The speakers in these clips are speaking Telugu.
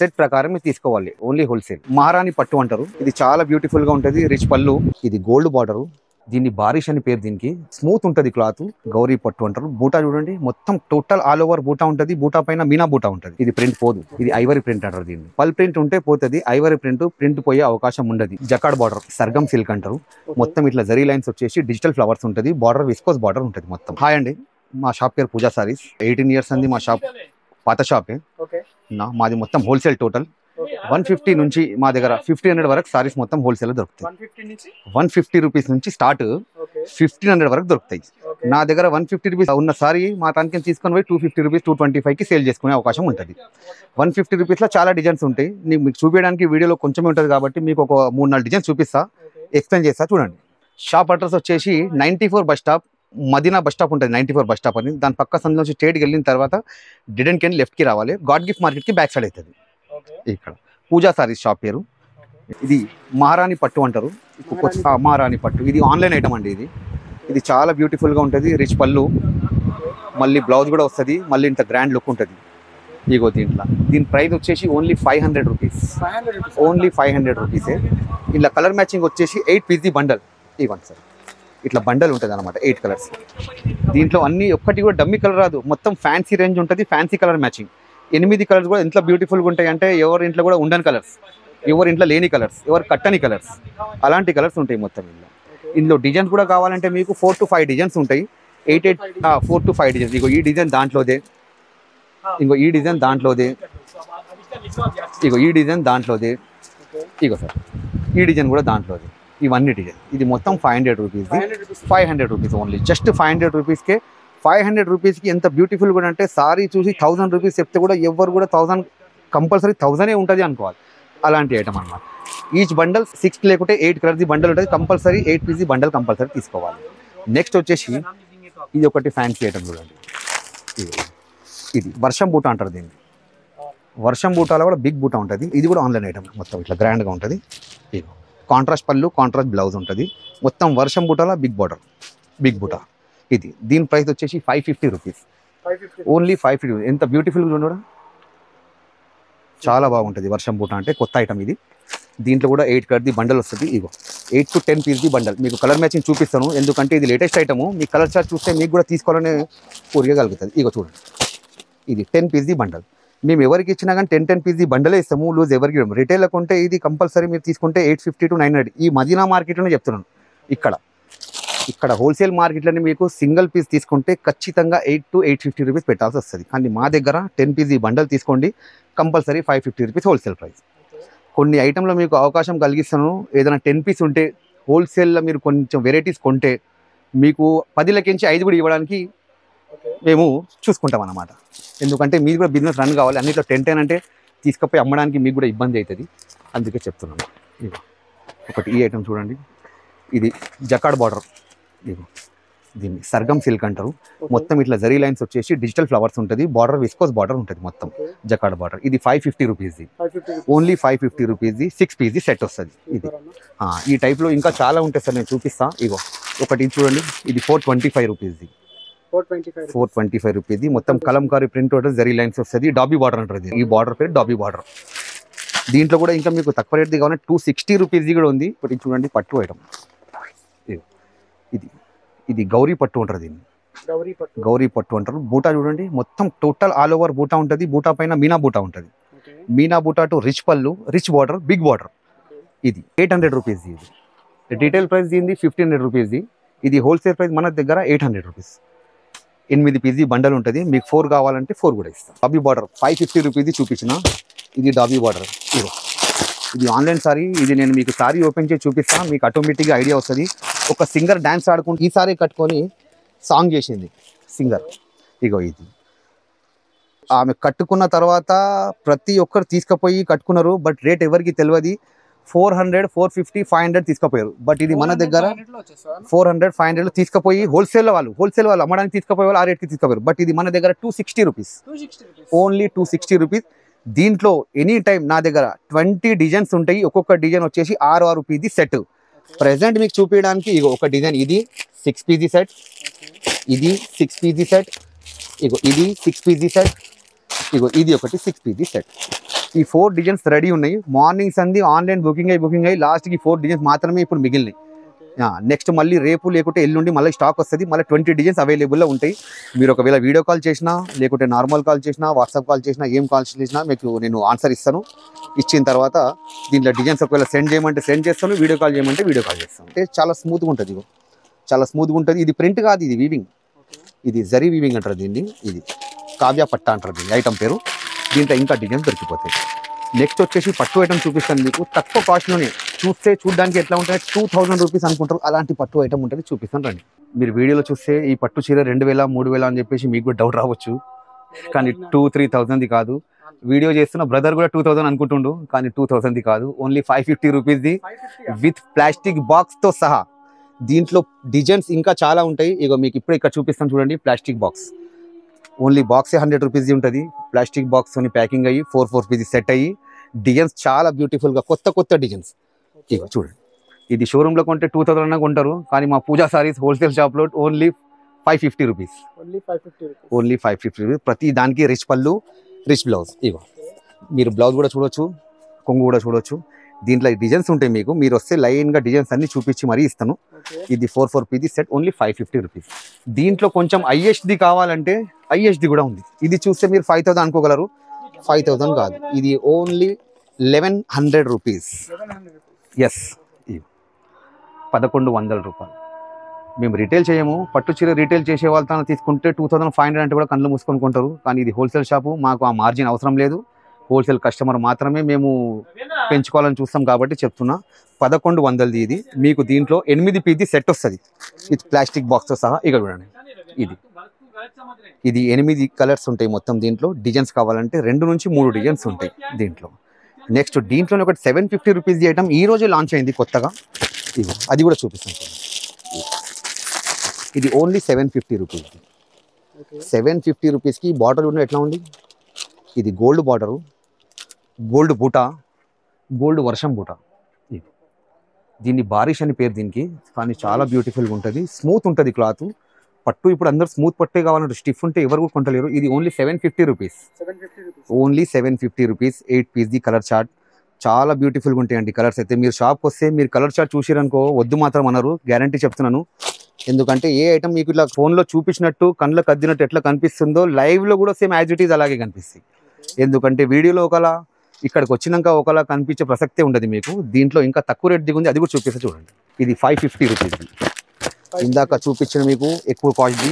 సెట్ ప్రకారం మీరు తీసుకోవాలి. Only wholesale. మహారాణి పట్టు అంటారు. ఇది చాలా బ్యూటిఫుల్ గా ఉంటది. రిచ్ పళ్ళు. ఇది గోల్డ్ బార్డర్. దీన్ని బారిష్ అని పేరు. దీనికి స్మూత్ ఉంటది క్లాత్. గౌరీ పట్టు అంటారు. బూటా చూడండి, మొత్తం టోటల్ ఆల్ ఓవర్ బూటా ఉంటది. బూటా పైన మీనా బూటా ఉంటది. ఇది ప్రింట్ పోదు. ఇది ఐవరీ ప్రింట్ అంటారు. దీన్ని పల్ ప్రింట్ ఉంటే పోతుంది. ఐవరీ ప్రింట్ పోయే అవకాశం ఉండదు. జకాడ్ బార్డర్, సర్గం సిల్క్ అంటారు. మొత్తం ఇట్లా జరీ లైన్స్ వచ్చేసి డిజిటల్ ఫ్లవర్స్ ఉంటది. బార్డర్ విస్కోస్ బార్డర్ ఉంటది మొత్తం. హాయ్ అండి, మా షాప్ పేరు పూజా సారీస్. 18 years అంది మా షాప్. పాత షాపే. మాది మొత్తం హోల్సేల్. టోటల్ 150 నుంచి మా దగ్గర 1500 వరకు సారీస్ మొత్తం హోల్సేల్ దొరుకుతాయి. 150 రూపీస్ నుంచి స్టార్ట్ 1500 వరకు దొరుకుతాయి. నా దగ్గర 150 రూపీస్ ఉన్న సారీ మా తనకి తీసుకొని పోయి 250 రూపీస్ 225కి సేల్ చేసుకునే అవకాశం ఉంటుంది. 150 రూపీస్లో చాలా డిజైన్స్ ఉంటాయి. మీకు చూపించడానికి వీడియోలో కొంచెం ఉంటుంది కాబట్టి మీకు ఒక 3-4 డిజైన్స్ చూపిస్తా, ఎక్స్ప్లెయిన్ చేస్తా చూడండి. షాప్ అడ్రస్ వచ్చేసి 94 bus stop, Madina bus stop ఉంటుంది. 94 బస్ స్టాప్ అని. దాని పక్క సందు నుంచి స్ట్రేట్కి వెళ్ళిన తర్వాత డిడెన్కి వెళ్ళి లెఫ్ట్కి రావాలి. గాడ్ గిఫ్ట్ మార్కెట్కి బ్యాక్ సైడ్ అవుతుంది. ఇక్కడ పూజా సారీస్ షాప్ పేరు. ఇది మహారాణి పట్టు అంటారు. మహారాణి పట్టు ఇది ఆన్లైన్ ఐటమ్ అండి. ఇది చాలా బ్యూటిఫుల్గా ఉంటుంది. రిచ్ పళ్ళు, మళ్ళీ బ్లౌజ్ కూడా వస్తుంది. మళ్ళీ ఇంత గ్రాండ్ లుక్ ఉంటుంది. ఇగో దీని ప్రైస్ వచ్చేసి ఓన్లీ 500 రూపీస్. ఓన్లీ 500 రూపీసే. ఇలా కలర్ మ్యాచింగ్ వచ్చేసి 8 పీస్ బండల్. ఇవ్వండి సార్, ఇట్లా బండల్ ఉంటుంది అనమాట. 8 కలర్స్. దీంట్లో అన్ని ఒక్కటి కూడా డమ్మీ కలర్ రాదు. మొత్తం ఫ్యాన్సీ రేంజ్ ఉంటుంది. Fancy colour matching. 8 కలర్స్ కూడా ఎంత బ్యూటిఫుల్గా ఉంటాయి అంటే ఎవరి ఇంట్లో కూడా ఉండని కలర్స్, ఎవరి ఇంట్లో లేని కలర్స్, ఎవరు కట్టని కలర్స్, అలాంటి కలర్స్ ఉంటాయి మొత్తం. ఇందులో డిజైన్స్ కూడా కావాలంటే మీకు 4 to 5 డిజైన్స్ ఉంటాయి. 4 to 5 డిజైన్స్. ఇగో ఈ డిజైన్ దాంట్లోదే, ఇంకో ఈ డిజైన్ దాంట్లోదే, ఇగో ఈ డిజైన్ దాంట్లోదే, ఇగో సార్ ఈ డిజైన్ కూడా దాంట్లోదే. ఇవన్నీ డిజైన్. ఇది మొత్తం 500 రూపీస్. 500 rupees only. జస్ట్ 500 రూపీస్కే. 500 రూపీస్కి ఎంత బ్యూటిఫుల్ కూడా అంటే సారీ చూసి 1000 రూపీస్ చెప్తే కూడా ఎవరు కూడా 1000 కంపల్సరీ 1000 ఉంటుంది అనుకోవాలి. అలాంటి ఐటమ్ అనమాట. ఈచ్ బండల్ 6 లేకుంటే 8 కలర్స్ బండల్ ఉంటుంది. కంపల్సరీ 8 పీస్ బండల్ కంపల్సరీ తీసుకోవాలి. నెక్స్ట్ వచ్చేసి ఇది ఒకటి ఫ్యాన్సీ ఐటమ్ చూడండి. ఇది వర్షం బూట అంటారు దీన్ని. వర్షం బూటాలో కూడా బిగ్ బూట ఉంటుంది. ఇది కూడా ఆన్లైన్ ఐటమ్. మొత్తం ఇట్లా గ్రాండ్గా ఉంటుంది. ఇది కాంట్రాస్ట్ పళ్ళు, కాంట్రాస్ట్ బ్లౌజ్ ఉంటుంది. మొత్తం వర్షం బూటాలో బిగ్ బార్డర్, బిగ్ బూట. ఇది దీని ప్రైస్ వచ్చేసి 550 రూపీస్. ఓన్లీ 550. ఎంత బ్యూటిఫుల్గా ఉండడం, చాలా బాగుంటుంది. వర్షం బూట అంటే కొత్త ఐటమ్ ఇది. దీంట్లో కూడా 8 కలర్ది బండల్ వస్తుంది. ఇగో 8 to 10 పీస్ది బండల్. మీకు కలర్ మ్యాచింగ్ చూపిస్తాను, ఎందుకంటే ఇది లేటెస్ట్ ఐటమ్. మీ కలర్ చార్ట్ చూస్తే మీకు కూడా తీసుకోవాలనే కోరికగలుగుతుంది. ఇగో చూడండి, ఇది 10 పీస్ది బండల్. మేము ఎవరికి ఇచ్చినా కానీ 10 పీస్ది బండలే ఇస్తాము. లూజ్ ఎవరికి ఇవ్వము. రిటైల్లో కొంటే ఇది కంపల్సరీ మీరు తీసుకుంటే 850 to 900. ఈ మదీనా మార్కెట్లోనే చెప్తున్నాను. ఇక్కడ హోల్సేల్ మార్కెట్లోనే మీకు సింగిల్ పీస్ తీసుకుంటే ఖచ్చితంగా 8 to 850 రూపీస్ పెట్టాల్సి వస్తుంది. కానీ మా దగ్గర 10 పీస్ బండల్ తీసుకోండి, కంపల్సరీ 550 రూపీస్ హోల్సేల్ ప్రైస్. కొన్ని ఐటెంలో మీకు అవకాశం కలిగిస్తాను. ఏదైనా 10 పీస్ ఉంటే హోల్సేల్లో మీరు కొంచెం వెరైటీస్ కొంటే మీకు 10లకించి 5 కూడా ఇవ్వడానికి మేము చూసుకుంటాం అన్నమాట. ఎందుకంటే మీరు కూడా బిజినెస్ రన్ కావాలి. అన్నిట్లో 10 అంటే తీసుకపోయి అమ్మడానికి మీకు కూడా ఇబ్బంది అవుతుంది. అందుకే చెప్తున్నాను. ఒకటి ఈ ఐటమ్ చూడండి. ఇది జకాడ్ బార్డర్. దీన్ని సర్గం సిల్క్ అంటారు. మొత్తం ఇట్లా జరీ లైన్స్ వచ్చేసి డిజిటల్ ఫ్లవర్స్ ఉంటుంది. బార్డర్ విస్కోస్ బార్డర్ ఉంటుంది మొత్తం. Jacquard border. ఇది 550 రూపీస్ది. ఓన్లీ 550 రూపీస్ది 6 పీస్ది సెట్ వస్తుంది. ఇది ఈ టైప్లో ఇంకా చాలా ఉంటాయి సార్, నేను చూపిస్తాను. ఇగో ఒకటి చూడండి. ఇది 425 రూపీస్ది. 425 రూపీస్ది. మొత్తం కలంకారీ ప్రింట్ ఉంటుంది. జరీ లైన్స్ వస్తుంది. డాబీ బార్డర్ అంటారు. ఈ బార్డర్ పేరు డాబీ బార్డర్. దీంట్లో కూడా ఇంకా మీకు తక్కువ రేట్ది కావాలంటే 260 రూపీస్ది కూడా ఉంది. ఒకటి చూడండి, పట్టు ఐటమ్. ఇది గౌరీ పట్టు అంటారు. దీన్ని గౌరీ పట్టు అంటారు. బూటా చూడండి, మొత్తం టోటల్ ఆల్ ఓవర్ బూటా ఉంటుంది. బూటా పైన మీనా బూటా ఉంటుంది. మీనా బూటా టు రిచ్ పళ్ళు, రిచ్ బార్డర్, బిగ్ బార్డర్. ఇది 800 రూపీస్ది. ఇది రీటైల్ ప్రైస్ దీనిది 1500 రూపీస్ది. ఇది హోల్సేల్ ప్రైస్ మన దగ్గర 800 రూపీస్. 8 పీస్ది బండల్ ఉంటుంది. మీకు 4 కావాలంటే 4 కూడా ఇస్తాం. డాబీ బార్డర్ 550 రూపీస్ది చూపించిన. ఇది డాబీ బార్డర్. ఇది ఆన్లైన్ సారీ. ఇది నేను మీకు సారీ ఓపెన్ చేసి చూపిస్తాను. మీకు ఆటోమేటిక్గా ఐడియా వస్తుంది. ఒక సింగర్ డ్యాన్స్ ఆడుకుంటూ ఈ సారీ కట్టుకొని సాంగ్ చేసింది సింగర్. ఇగో ఇది ఆమె కట్టుకున్న తర్వాత ప్రతి ఒక్కరు తీసుకుపోయి కట్టుకున్నారు. బట్ రేట్ ఎవరికి తెలియదు. 400, 450, 500 తీసుకుపోయారు. బట్ ఇది మన దగ్గర 400, 500 తీసుకుపోయి హోల్సేల్ వాళ్ళు అమ్మడానికి తీసుకుపోయే వాళ్ళు ఆ రేట్కి తీసుకుపోయారు. బట్ ఇది మన దగ్గర 260 రూపీస్. Only 260 rupees. దీంట్లో ఎనీ టైం నా దగ్గర 20 డిజైన్స్ ఉంటాయి. ఒక్కొక్క డిజైన్ వచ్చేసి 6 పీస్ది సెట్. ప్రెసెంట్ మీకు చూపించడానికి ఇగో ఒక డిజైన్. ఇది 6 పీస్ది సెట్. ఇది 6 పీస్ది సెట్. ఇగో ఇది 6 పీస్ది సెట్. ఇగో ఇది ఒకటి 6 పీస్ది సెట్. ఈ 4 డిజైన్స్ రెడీ ఉన్నాయి. మార్నింగ్స్ అంది ఆన్లైన్ బుకింగ్ అయ్యి లాస్ట్కి 4 డిజైన్స్ మాత్రమే ఇప్పుడు మిగిలినాయి. నెక్స్ట్ మళ్ళీ రేపు లేకుంటే ఎల్లుండి మళ్ళీ స్టాక్ వస్తుంది. మళ్ళీ 20 డిజైన్స్ అవైలబుల్లో ఉంటాయి. మీరు ఒకవేళ వీడియో కాల్ చేసినా లేకుంటే నార్మల్ కాల్ చేసినా వాట్సాప్ కాల్ చేసినా ఏం కాల్ చేసినా మీకు నేను ఆన్సర్ ఇస్తాను. ఇచ్చిన తర్వాత దీంట్లో డిజైన్స్ ఒకవేళ సెండ్ చేయమంటే సెండ్ చేస్తాను, వీడియో కాల్ చేయమంటే వీడియో కాల్ చేస్తాను. అంటే చాలా స్మూత్గా ఉంటుంది, చాలా స్మూత్గా ఉంటుంది. ఇది ప్రింట్ కాదు, ఇది వీవింగ్, ఇది జరీ వీవింగ్ అంటారు దీన్ని. ఇది కావ్య పట్ట అంటారు దీన్ని ఐటమ్ పేరు. దీంట్లో ఇంకా డిజైన్స్ దొరికిపోతాయి. నెక్స్ట్ వచ్చేసి పట్టు ఐటమ్ చూపిస్తాను మీకు. తక్కువ కాస్ట్లోనే చూడడానికి ఎట్లా ఉంటుంది, 2000 రూపీస్ అనుకుంటారు. అలాంటి పట్టు ఐటమ్ ఉంటుంది, చూపిస్తాను రండి. మీరు వీడియోలో చూస్తే ఈ పట్టు చీర 2000 3000 అని చెప్పేసి మీకు కూడా డౌట్ రావచ్చు. కానీ 2-3,000 కాదు. వీడియో చేస్తున్న బ్రదర్ కూడా 2000 అనుకుంటుండు, కానీ 2000 కాదు. ఓన్లీ 550 రూపీస్ది విత్ ప్లాస్టిక్ బాక్స్తో సహా. దీంట్లో డిజైన్స్ ఇంకా చాలా ఉంటాయి. ఇగో మీకు ఇప్పుడు ఇక్కడ చూపిస్తాను చూడండి. ప్లాస్టిక్ బాక్స్ ఓన్లీ బాక్సే 100 రూపీస్ది ఉంటుంది. ప్లాస్టిక్ బాక్స్తోని ప్యాకింగ్ అయ్యి 4 పీసెస్ సెట్ అయ్యి డిజైన్స్ చాలా బ్యూటిఫుల్గా కొత్త డిజైన్స్. ఇగో చూడండి, ఇది షోరూంలో కొంటే 2000 అన్నా కొంటారు, కానీ మా పూజా సారీస్ హోల్సేల్ షాప్లో ఓన్లీ 550 రూపీస్. Only 550 rupees. ప్రతి దానికి రిచ్ పళ్ళు, రిచ్ బ్లౌజ్. ఇగో మీరు బ్లౌజ్ కూడా చూడొచ్చు, కొంగు కూడా చూడొచ్చు. దీంట్లో డిజైన్స్ ఉంటాయి. మీరు వస్తే లైన్గా డిజైన్స్ అన్ని చూపించి మరీ ఇస్తాను. ఇది 4 పీసెస్ సెట్ ఓన్లీ 550 రూపీస్. దీంట్లో కొంచెం ఐఎస్డి కావాలంటే ఐఎస్డి కూడా ఉంది. ఇది చూస్తే మీరు 5000 అనుకోగలరు, 5000 కాదు, ఇది ఓన్లీ 1100 రూపీస్. ఎస్, 1100 రూపాయలు. మేము రిటైల్ చేయము. పట్టు చీర రిటైల్ చేసే వాళ్ళతో తీసుకుంటే 2500 అంటే కూడా కళ్ళు మూసుకొని కొంటారు. కానీ ఇది హోల్సేల్ షాపు, మాకు ఆ మార్జిన్ అవసరం లేదు. హోల్సేల్ కస్టమర్ మాత్రమే మేము పెంచుకోవాలని చూస్తాం కాబట్టి చెప్తున్నా. 1100 ఇది. మీకు దీంట్లో 8 పీసెస్ సెట్ వస్తుంది విత్ ప్లాస్టిక్ బాక్స్తో సహా. ఇక చూడండి, ఇది 8 కలర్స్ ఉంటాయి మొత్తం. దీంట్లో డిజైన్స్ కావాలంటే 2 నుంచి 3 డిజైన్స్ ఉంటాయి దీంట్లో. నెక్స్ట్ దీంట్లోనే ఒకటి 750 రూపీస్ ఐటమ్ ఈ రోజే లాంచ్ అయింది కొత్తగా. అది కూడా చూపిస్తాను. ఇది ఓన్లీ 750 రూపీస్. 750 రూపీస్కి బార్డర్ కూడా ఎట్లా ఉంది, ఇది గోల్డ్ బార్డరు, గోల్డ్ బూటా, గోల్డ్ వర్షం బూటా. దీన్ని బారిష్ అని పేరు దీనికి, కానీ చాలా బ్యూటిఫుల్గా ఉంటుంది. స్మూత్ ఉంటుంది క్లాత్. పట్టు ఇప్పుడు అందరూ స్మూత్ పట్టే కావాలంటే, స్టిఫ్ ఉంటే ఎవరు కూడా కొంటలేరు. ఇది ఓన్లీ 750 రూపీస్. Only 750 rupees. 8 పీస్ది కలర్ చార్ట్. చాలా బ్యూటిఫుల్గా ఉంటాయండి కలర్స్ అయితే. మీరు షాప్కి వస్తే మీరు కలర్ చార్ట్ చూసిరనుకో వద్దు మాత్రం అన్నారు, గ్యారంటీ చెప్తున్నాను. ఎందుకంటే ఏ ఐటమ్ మీకు ఇట్లా ఫోన్లో చూపించినట్టు కళ్ళకు అద్దినట్టు ఎట్లా కనిపిస్తుందో లైవ్లో కూడా సేమ్ యాజ్ ఇట్ ఈజ్ అలాగే కనిపిస్తాయి. ఎందుకంటే వీడియోలో ఒకలా, ఇక్కడికి వచ్చినాక ఒకలా కనిపించే ప్రసక్తే ఉండదు మీకు. దీంట్లో ఇంకా తక్కువ రేట్ దిగుంది, అది కూడా చూపిస్తే చూడండి. ఇది 550 రూపీస్ది. ఇందాక చూపించిన మీకు ఎక్కువ కాస్ట్ది,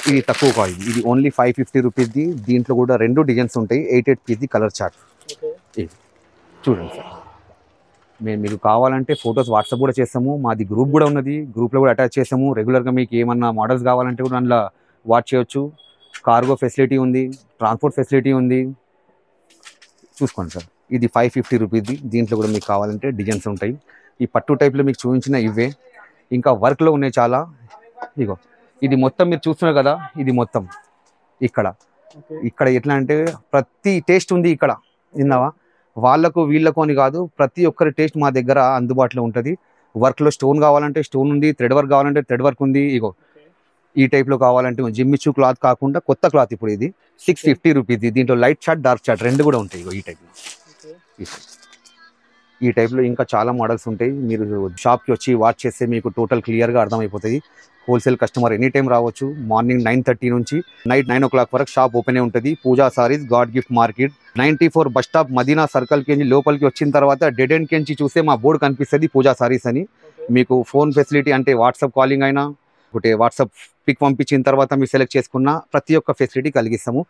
ఇది తక్కువ కాస్ట్ది. ఇది ఓన్లీ 550 రూపీస్ది. దీంట్లో కూడా 2 డిజైన్స్ ఉంటాయి. 8 పీస్ది కలర్ చార్ట్. ఇది చూడండి సార్. మేము మీకు కావాలంటే ఫొటోస్ వాట్సాప్ కూడా చేస్తాము. మాది గ్రూప్ కూడా ఉన్నది, గ్రూప్లో కూడా అటాచ్ చేస్తాము. రెగ్యులర్గా మీకు ఏమన్నా మోడల్స్ కావాలంటే కూడా అందులో వాచ్ చేయొచ్చు. కార్గో ఫెసిలిటీ ఉంది, ట్రాన్స్పోర్ట్ ఫెసిలిటీ ఉంది. చూసుకోండి సార్. ఇది 550 రూపీస్ది. దీంట్లో కూడా మీకు కావాలంటే డిజైన్స్ ఉంటాయి. ఈ పట్టు టైప్లో మీకు చూపించిన ఇవే, ఇంకా వర్క్లో ఉన్నాయి చాలా. ఇగో ఇది మొత్తం మీరు చూస్తున్నారు కదా, ఇది మొత్తం ఇక్కడ ఎట్లా అంటే ప్రతి టేస్ట్ ఉంది ఇక్కడ. విన్నావా, వాళ్ళకు వీళ్ళకు అని కాదు, ప్రతి ఒక్కరి టేస్ట్ మా దగ్గర అందుబాటులో ఉంటుంది. వర్క్లో స్టోన్ కావాలంటే స్టోన్ ఉంది, థ్రెడ్ వర్క్ కావాలంటే థ్రెడ్ వర్క్ ఉంది. ఇగో ఈ టైప్లో కావాలంటే జిమ్మిచ్చు క్లాత్ కాకుండా కొత్త క్లాత్ ఇప్పుడు ఇది 650 రూపీస్. దీంట్లో లైట్ చార్ట్, డార్క్ చార్ట్ 2 కూడా ఉంటాయి. ఇగో ఈ టైప్లో ఇంకా చాలా మోడల్స్ ఉంటాయి. మీరు షాప్కి వచ్చి వాచ్ చేస్తే మీకు టోటల్ క్లియర్గా అర్థమైపోతుంది. హోల్సేల్ కస్టమర్ ఎనీ టైం రావచ్చు. మార్నింగ్ 9:30 నుంచి నైట్ 9 o'clock వరకు షాప్ ఓపెన్ ఉంటుంది. Pooja sarees, god gift market, 94 bus stop, Madina సర్కిల్కి లోపలికి వచ్చిన తర్వాత డెడ్ ఎండ్ కించి చూస్తే మా బోర్డు కనిపిస్తుంది పూజా సారీస్ అని. మీకు ఫోన్ ఫెసిలిటీ అంటే వాట్సాప్ కాలింగ్ అయినా, ఒకటి వాట్సాప్ పిక్ పంపించిన తర్వాత మీరు సెలెక్ట్ చేసుకున్న ప్రతి ఒక్క ఫెసిలిటీ కలిగిస్తాము.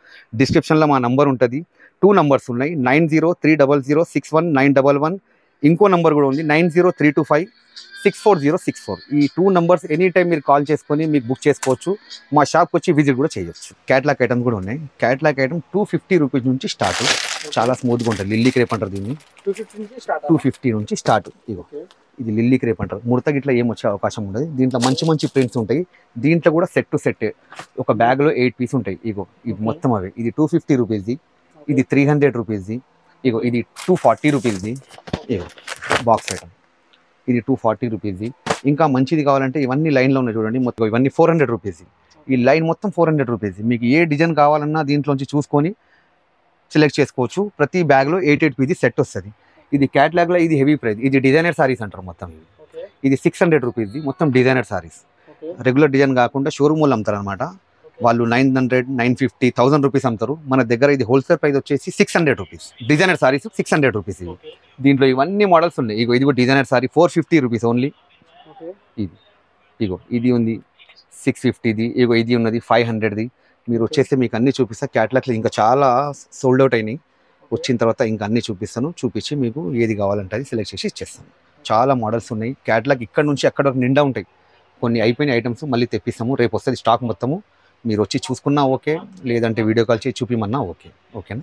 డిస్క్రిప్షన్లో మా నంబర్ ఉంటుంది. 2 నంబర్స్ ఉన్నాయి, 9030061911. ఇంకో నంబర్ కూడా ఉంది, 9032564064. ఈ 2 నంబర్స్ ఎనీ టైం మీరు కాల్ చేసుకొని మీకు బుక్ చేసుకోవచ్చు. మా షాప్కి వచ్చి విజిట్ కూడా చేయొచ్చు. క్యాట్లాగ్ ఐటమ్స్ కూడా ఉన్నాయి. క్యాట్లాగ్ ఐటమ్ 250 రూపీస్ నుంచి స్టార్ట్. చాలా స్మూత్గా ఉంటుంది. లిల్లీ క్రేప్ అంటారు దీన్ని. 250 నుంచి స్టార్ట్. ఇగో ఇది లిల్లీ క్రేప్ అంటారు. ముడత గిట్లా ఏం వచ్చే అవకాశం ఉండదు. దీంట్లో మంచి ప్రింట్స్ ఉంటాయి. దీంట్లో కూడా సెట్ టు సెట్ ఒక బ్యాగ్లో 8 పీస్ ఉంటాయి. ఇగో ఇది మొత్తం అవి. ఇది 250 రూపీస్ది. ఇది 300 రూపీస్ది. ఇగో ఇది 240 రూపీస్ది. ఇగో బాక్స్ ఐటమ్, ఇది 240 రూపీస్ది. ఇంకా మంచిది కావాలంటే ఇవన్నీ లైన్లో ఉన్నాయి చూడండి. మొత్తం ఇవన్నీ 400 రూపీస్. ఈ లైన్ మొత్తం 400 రూపీస్. మీకు ఏ డిజైన్ కావాలన్నా దీంట్లోంచి చూసుకొని సెలెక్ట్ చేసుకోవచ్చు. ప్రతి బ్యాగ్లో 8 పీసెస్ సెట్ వస్తుంది. ఇది క్యాట్లాగ్లో ఇది హెవీ ప్రైస్. ఇది డిజైనర్ సారీస్ అంటారు మొత్తం. ఇది 600 రూపీస్ది మొత్తం డిజైనర్ సారీస్. రెగ్యులర్ డిజైన్ కాకుండా షోరూమ్ వాళ్ళు అమ్ముతారు అనమాట. వాళ్ళు 900, 950, 1000 రూపీస్ అమ్ముతారు. మన దగ్గర ఇది హోల్సేల్ ప్రైస్ వచ్చేసి 600 రూపీస్. Designer saris 600 rupees. ఇవి దీంట్లో ఇవన్నీ మోడల్స్ ఉన్నాయి. ఇది కూడా డిజైనర్ సారీ 450 రూపీస్ ఓన్లీ. ఇది ఉంది 650ది. ఇది ఉన్నది 500ది. మీరు వచ్చేస్తే మీకు అన్ని చూపిస్తా. క్యాటలాగ్లో ఇంకా చాలా సోల్డ్ అవుట్ అయినాయి. వచ్చిన తర్వాత ఇంకా అన్ని చూపిస్తాను. చూపించి మీకు ఏది కావాలంటే అది సెలెక్ట్ చేసి ఇచ్చేస్తాను. చాలా మోడల్స్ ఉన్నాయి. క్యాటలాగ్ ఇక్కడ నుంచి అక్కడ నిండా ఉంటాయి. కొన్ని అయిపోయిన ఐటమ్స్ మళ్ళీ తెప్పిస్తాము. రేపు వస్తుంది స్టాక్ మొత్తము. మీరు వచ్చి చూసుకున్నా ఓకే, లేదంటే వీడియో కాల్ చేసి చూపిమన్నా ఓకే. ఓకేనా?